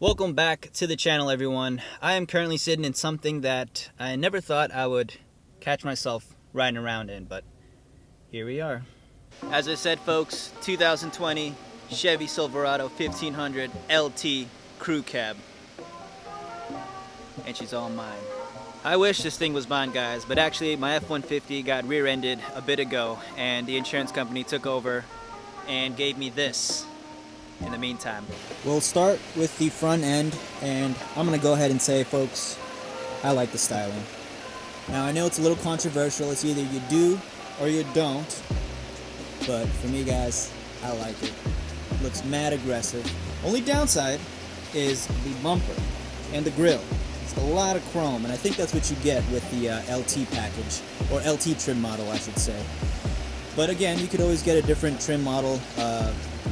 Welcome back to the channel, everyone. I am currently sitting in something that I never thought I would catch myself riding around in, but here we are. As I said, folks, 2020 Chevy Silverado 1500 LT crew cab. And she's all mine. I wish this thing was mine, guys, but actually my F-150 got rear-ended a bit ago, and the insurance company took over and gave me this in the meantime. We'll start with the front end, and I'm going to go ahead and say, folks, I like the styling. Now, I know it's a little controversial. It's either you do or you don't, but for me, guys, I like it. It looks mad aggressive. Only downside is the bumper and the grille. It's a lot of chrome, and I think that's what you get with the LT package, or LT trim model, I should say. But again, you could always get a different trim model,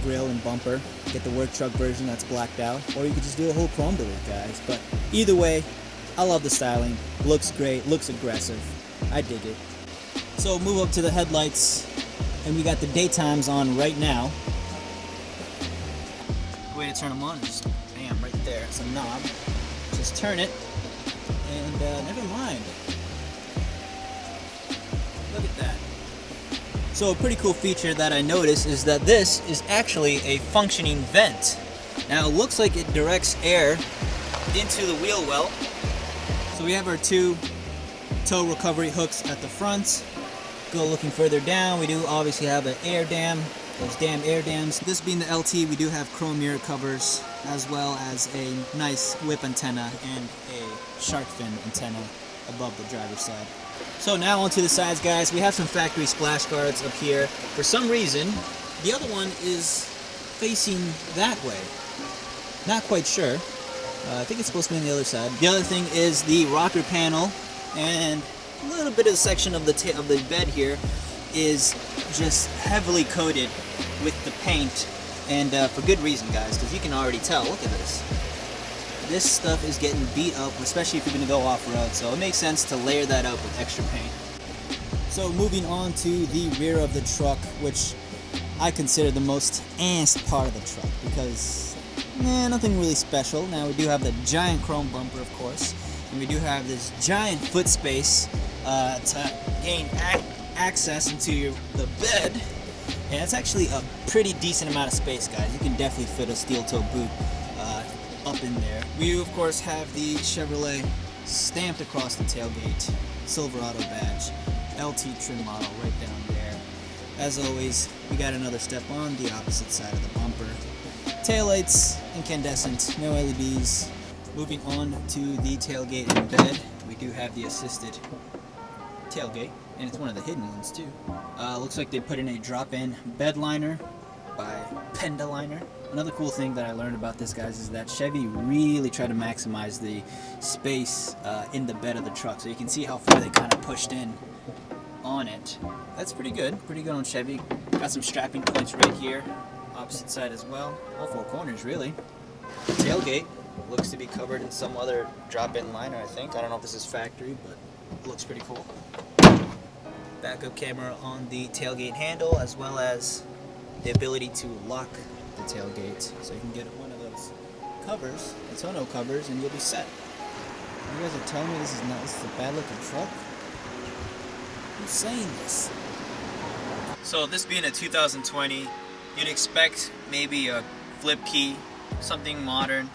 grille and bumper, get the work truck version that's blacked out, or you could just do a whole chrome delete, guys. But either way, I love the styling. Looks great, looks aggressive. I dig it. So move up to the headlights, and we got the daytimes on right now. The way to turn them on is just bam, right there. It's a knob. Just turn it, and never mind. Look at that. So a pretty cool feature that I noticed is that this is actually a functioning vent. Now it looks like it directs air into the wheel well. So we have our two tow recovery hooks at the front. Go looking further down, we do obviously have an air dam, those damn air dams. This being the LT, we do have chrome mirror covers, as well as a nice whip antenna and a shark fin antenna above the driver's side. So now onto the sides, guys. We have some factory splash guards up here. For some reason, the other one is facing that way. Not quite sure. I think it's supposed to be on the other side. The other thing is the rocker panel, and a little bit of the section of the bed here is just heavily coated with the paint, and for good reason, guys, because you can already tell. Look at this. This stuff is getting beat up, especially if you're going to go off-road, so it makes sense to layer that up with extra paint. So moving on to the rear of the truck, which I consider the most part of the truck, because nothing really special. Now we do have the giant chrome bumper, of course, and we do have this giant foot space to gain access into the bed, and it's actually a pretty decent amount of space, guys. You can definitely fit a steel toe boot up in there. We of course have the Chevrolet stamped across the tailgate Silverado badge, LT trim model right down there. As always, we got another step on the opposite side of the bumper. Taillights incandescent, no LEDs. Moving on to the tailgate and bed, we do have the assisted tailgate, and it's one of the hidden ones too. Looks like they put in a drop-in bed liner by Pendaliner. Another cool thing that I learned about this, guys, is that Chevy really tried to maximize the space in the bed of the truck. So you can see how far they kind of pushed in on it. That's pretty good on Chevy. Got some strapping points right here, opposite side as well. All four corners, really. The tailgate looks to be covered in some other drop-in liner, I think. I don't know if this is factory, but it looks pretty cool. Backup camera on the tailgate handle, as well as the ability to lock the tailgate, so you can get one of those covers, the tonneau covers, and you'll be set. You guys are telling me this is a bad looking truck? Who's saying this? So this being a 2020, you'd expect maybe a flip key, something modern.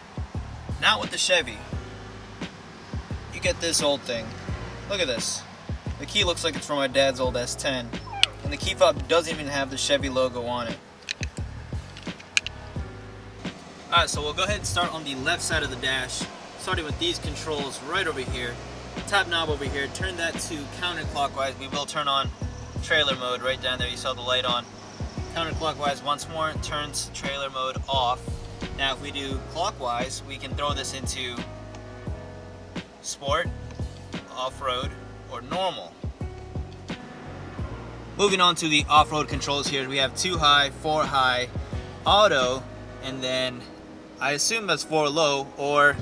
Not with the Chevy. You get this old thing. Look at this. The key looks like it's from my dad's old S10, and the key fob doesn't even have the Chevy logo on it. Alright, so we'll go ahead and start on the left side of the dash, starting with these controls right over here. Top knob over here, turn that to counterclockwise. We will turn on trailer mode right down there. You saw the light on. Counterclockwise once more, turns trailer mode off. Now if we do clockwise, we can throw this into sport, off-road, or normal. Moving on to the off-road controls here, we have 2 high, 4 high, auto, and then I assume that's 4 low, or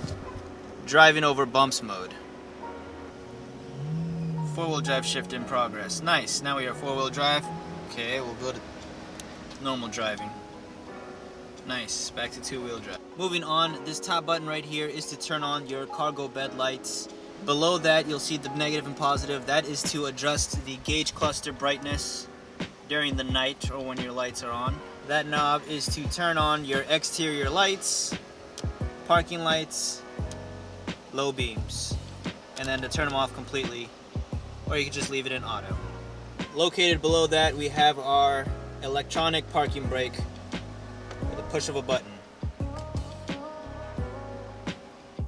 driving over bumps mode. 4-wheel drive shift in progress. Nice. Now we are 4-wheel drive. Okay, we'll go to normal driving. Nice, back to two-wheel drive. Moving on, this top button right here is to turn on your cargo bed lights. Below that, you'll see the negative and positive. That is to adjust the gauge cluster brightness during the night or when your lights are on. That knob is to turn on your exterior lights, parking lights, low beams, and then to turn them off completely, or you can just leave it in auto. Located below that, we have our electronic parking brake with a push of a button.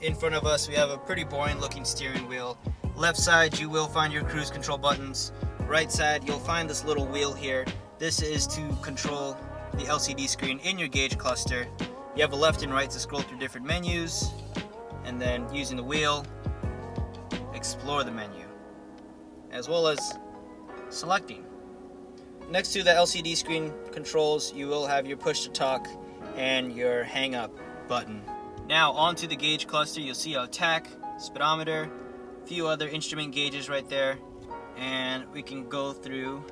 In front of us, we have a pretty boring looking steering wheel. Left side, you will find your cruise control buttons. Right side, you'll find this little wheel here. This is to control the LCD screen in your gauge cluster. You have a left and right to scroll through different menus, and then using the wheel, explore the menu, as well as selecting. Next to the LCD screen controls, you will have your push to talk and your hang up button. Now onto the gauge cluster, you'll see a tach, speedometer, a few other instrument gauges right there, and we can go through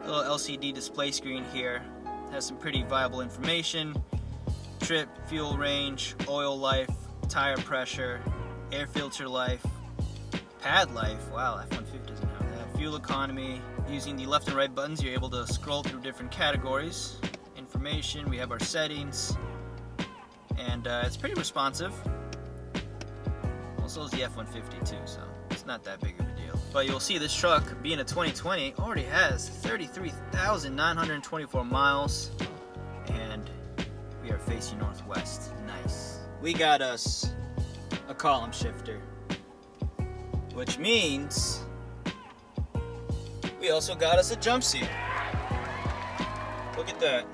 the little LCD display screen here. It has some pretty viable information: trip, fuel range, oil life, tire pressure, air filter life, pad life. Wow, F-150 doesn't have that. Fuel economy. Using the left and right buttons, you're able to scroll through different categories. Information, we have our settings, and it's pretty responsive. Also is the F-150 too, so it's not that big of a deal. But you'll see this truck, being a 2020, already has 33,924 miles, and we are facing northwest. Nice. We got us a column shifter, which means we also got us a jump seat. Look at that.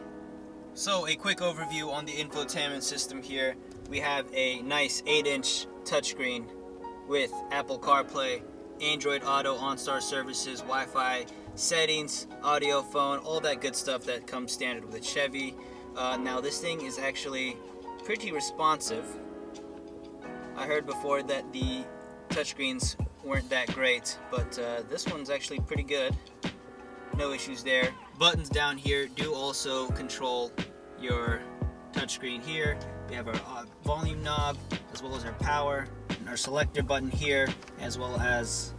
So a quick overview on the infotainment system here. We have a nice 8-inch touchscreen with Apple CarPlay, Android Auto, OnStar services, Wi-Fi, settings, audio, phone, all that good stuff that comes standard with a Chevy. Now this thing is actually pretty responsive. I heard before that the touchscreens weren't that great, but this one's actually pretty good. No issues there. Buttons down here do also control your touchscreen here. We have our volume knob, as well as our power, and our selector button here, as well as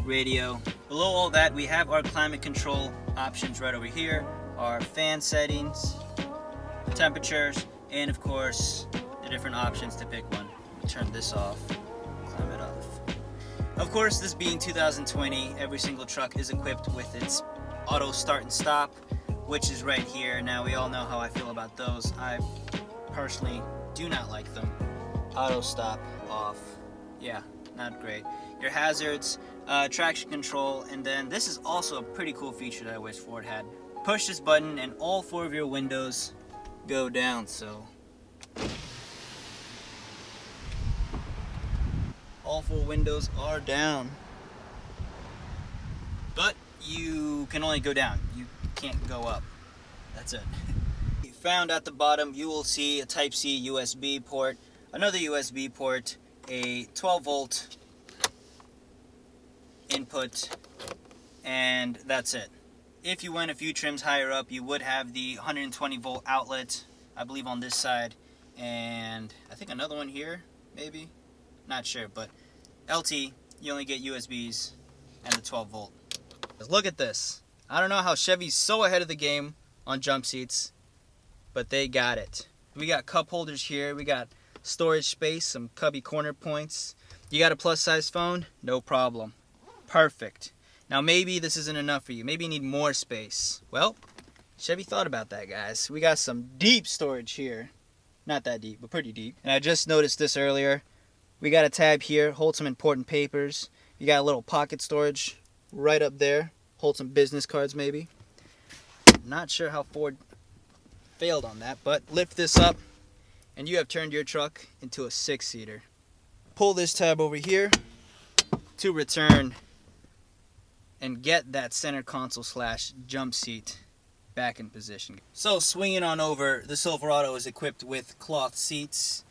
radio. Below all that, we have our climate control options right over here, our fan settings, temperatures, and of course, the different options to pick one. Turn this off, climate off. Of course, this being 2020, every single truck is equipped with its auto start and stop, which is right here. Now, we all know how I feel about those. I personally do not like them. Auto stop off. Yeah, not great. Your hazards, traction control, and then this is also a pretty cool feature that I wish Ford had. Push this button and all 4 of your windows go down, so all 4 windows are down. But you can only go down. You can't go up. That's it. Found at the bottom, you will see a Type-C USB port, another USB port, a 12-volt input, and that's it. If you went a few trims higher up, you would have the 120-volt outlet, I believe on this side, and I think another one here, maybe? Not sure, but LT, you only get USBs and the 12-volt. Look at this. I don't know how Chevy's so ahead of the game on jump seats, but they got it. We got cup holders here. We got storage space, some cubby corner points. You got a plus size phone? No problem. Perfect. Now maybe this isn't enough for you. Maybe you need more space. Well, Chevy thought about that, guys. We got some deep storage here. Not that deep, but pretty deep. And I just noticed this earlier. We got a tab here, hold some important papers. You got a little pocket storage right up there. Hold some business cards maybe. Not sure how Ford failed on that, but lift this up and you have turned your truck into a 6-seater. Pull this tab over here to return and get that center console / jump seat back in position. So swinging on over, the Silverado is equipped with cloth seats,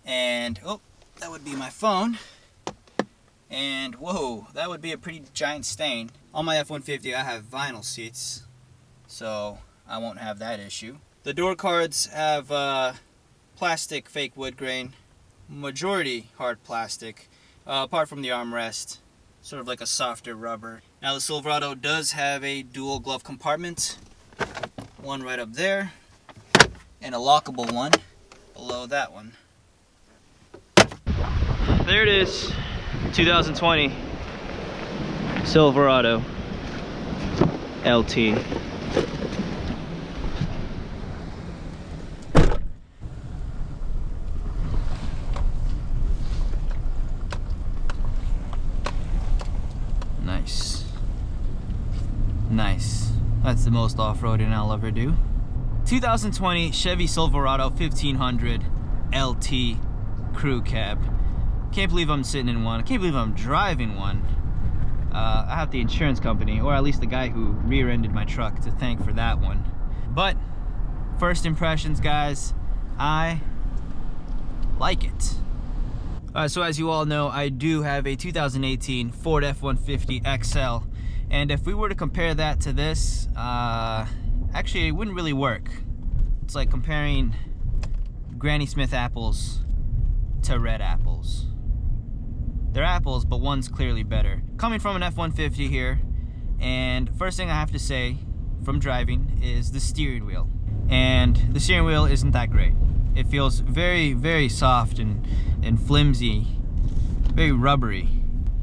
and oh, that would be my phone. And whoa, that would be a pretty giant stain. On my F-150 I have vinyl seats, so I won't have that issue. The door cards have plastic fake wood grain, majority hard plastic, apart from the armrest, sort of like a softer rubber. Now the Silverado does have a dual glove compartment, one right up there, and a lockable one below that one. There it is, 2020 Silverado LT. Nice. Nice. That's the most off-roading I'll ever do. 2020 Chevy Silverado 1500 LT crew cab. Can't believe I'm sitting in one. I can't believe I'm driving one. I have the insurance company, or at least the guy who rear-ended my truck, to thank for that one. But first impressions, guys, I like it. So as you all know, I do have a 2018 Ford F-150 XL, and if we were to compare that to this, actually it wouldn't really work. It's like comparing Granny Smith apples to red apples. They're apples, but one's clearly better. Coming from an F-150 here, and first thing I have to say from driving is the steering wheel. And the steering wheel isn't that great. It feels very, very soft and flimsy, very rubbery.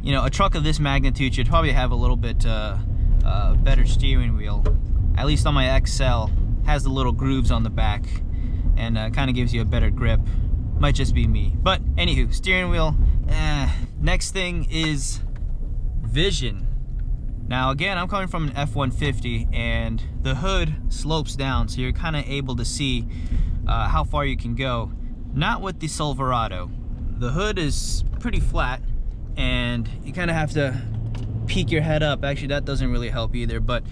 You know, a truck of this magnitude should probably have a little bit better steering wheel. At least on my XL, has the little grooves on the back and kind of gives you a better grip. Might just be me. But anywho, steering wheel. Next thing is vision. Now again, I'm coming from an F-150 and the hood slopes down, so you're kind of able to see how far you can go. Not with the Silverado. The hood is pretty flat and you kind of have to peek your head up. Actually, that doesn't really help either, but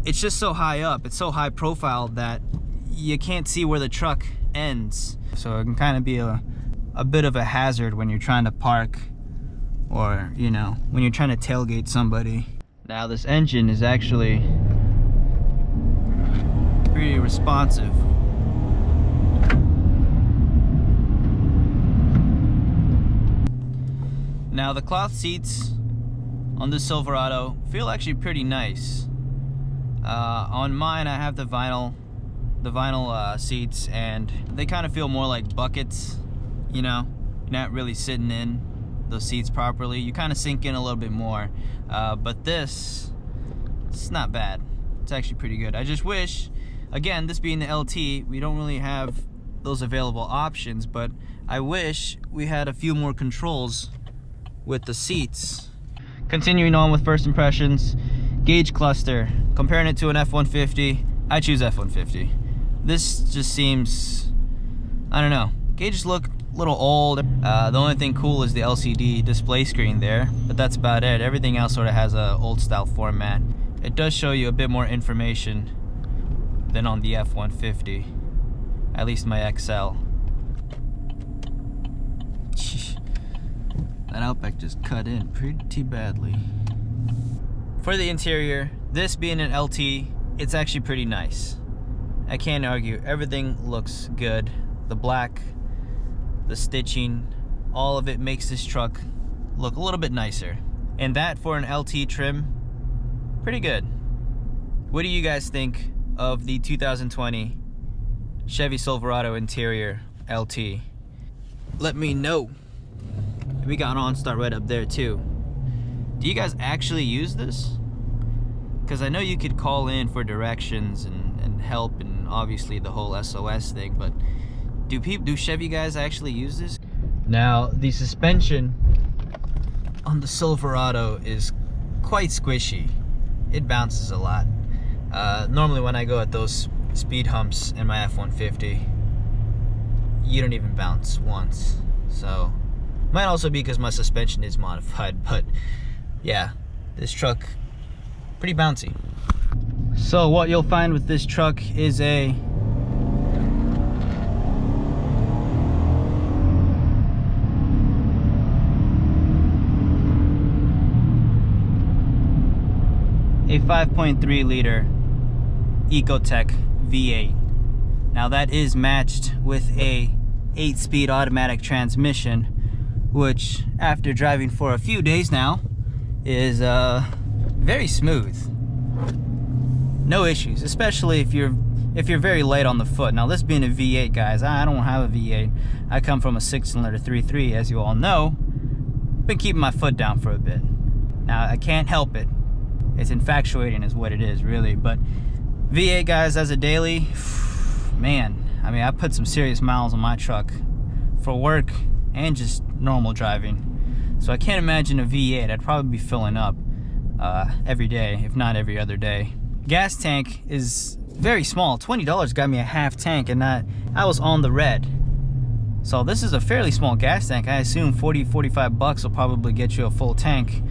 it's just so high up, it's so high profile that you can't see where the truck ends. So it can kind of be a bit of a hazard when you're trying to park, or, you know, when you're trying to tailgate somebody. Now this engine is actually pretty responsive. Now the cloth seats on the Silverado feel actually pretty nice. On mine I have the vinyl seats, and they kind of feel more like buckets. You know, you're not really sitting in those seats properly. You kind of sink in a little bit more, but it's not bad. It's actually pretty good. I just wish, again, this being the LT, we don't really have those available options, but I wish we had a few more controls with the seats. Continuing on with first impressions, gauge cluster. Comparing it to an F-150, I choose F-150. This just seems, I don't know, gauges look a little old. The only thing cool is the LCD display screen there, but that's about it. Everything else sort of has a old style format. It does show you a bit more information than on the F-150, at least my XL. That Outback just cut in pretty badly. For the interior, this being an LT, it's actually pretty nice. I can't argue, everything looks good. The black, the stitching, all of it makes this truck look a little bit nicer. And that for an LT trim, pretty good. What do you guys think of the 2020 Chevy Silverado interior LT? Let me know. We got OnStar right up there too. Do you guys actually use this? Because I know you could call in for directions and help, and obviously the whole SOS thing, but do Chevy guys actually use this? Now the suspension on the Silverado is quite squishy. It bounces a lot. Normally when I go at those speed humps in my F-150, you don't even bounce once. So might also be because my suspension is modified, but yeah, this truck pretty bouncy. So what you'll find with this truck is a a 5.3 liter Ecotec V8. Now that is matched with a 8-speed automatic transmission, which after driving for a few days now is very smooth. No issues, especially if you're very light on the foot. Now this being a V8, guys, I don't have a V8. I come from a 6-cylinder 3.3, as you all know. Been keeping my foot down for a bit. Now I can't help it. It's infatuating is what it is, really. But V8, guys, as a daily, man, I mean, I put some serious miles on my truck for work and just normal driving. So I can't imagine a V8. I'd probably be filling up every day, if not every other day. Gas tank is very small. $20 got me a half tank, and I was on the red. So this is a fairly small gas tank. I assume 40-45 bucks will probably get you a full tank.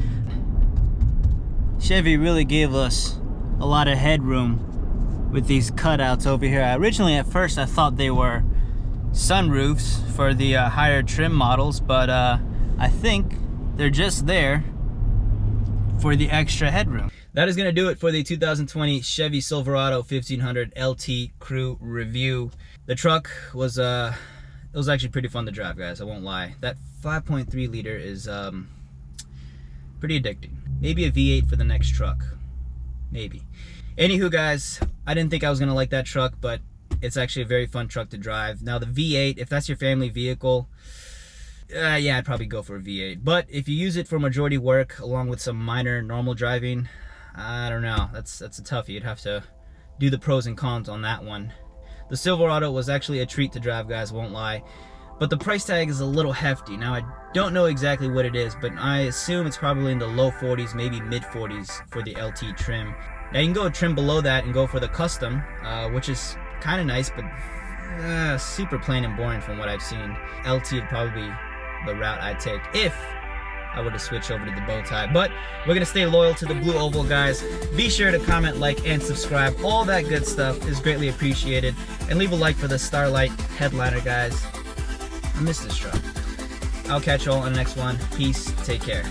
Chevy really gave us a lot of headroom with these cutouts over here. Originally, at first, I thought they were sunroofs for the higher trim models, but I think they're just there for the extra headroom. That is going to do it for the 2020 Chevy Silverado 1500 LT Crew review. The truck was it was actually pretty fun to drive, guys, I won't lie. That 5.3 liter is pretty addicting. Maybe a V8 for the next truck. Maybe. Anywho, guys, I didn't think I was going to like that truck, but it's actually a very fun truck to drive. Now the V8, if that's your family vehicle, yeah, I'd probably go for a V8. But if you use it for majority work along with some minor normal driving, I don't know. That's a toughie. You'd have to do the pros and cons on that one. The Silverado was actually a treat to drive, guys, won't lie. But the price tag is a little hefty. Now, I don't know exactly what it is, but I assume it's probably in the low 40s, maybe mid 40s for the LT trim. Now, you can go a trim below that and go for the custom, which is kind of nice, but super plain and boring from what I've seen. LT would probably be the route I'd take if I were to switch over to the bow tie. But we're gonna stay loyal to the blue oval, guys. Be sure to comment, like, and subscribe. All that good stuff is greatly appreciated. And leave a like for the Starlight headliner, guys. I miss this truck. I'll catch you all on the next one. Peace. Take care.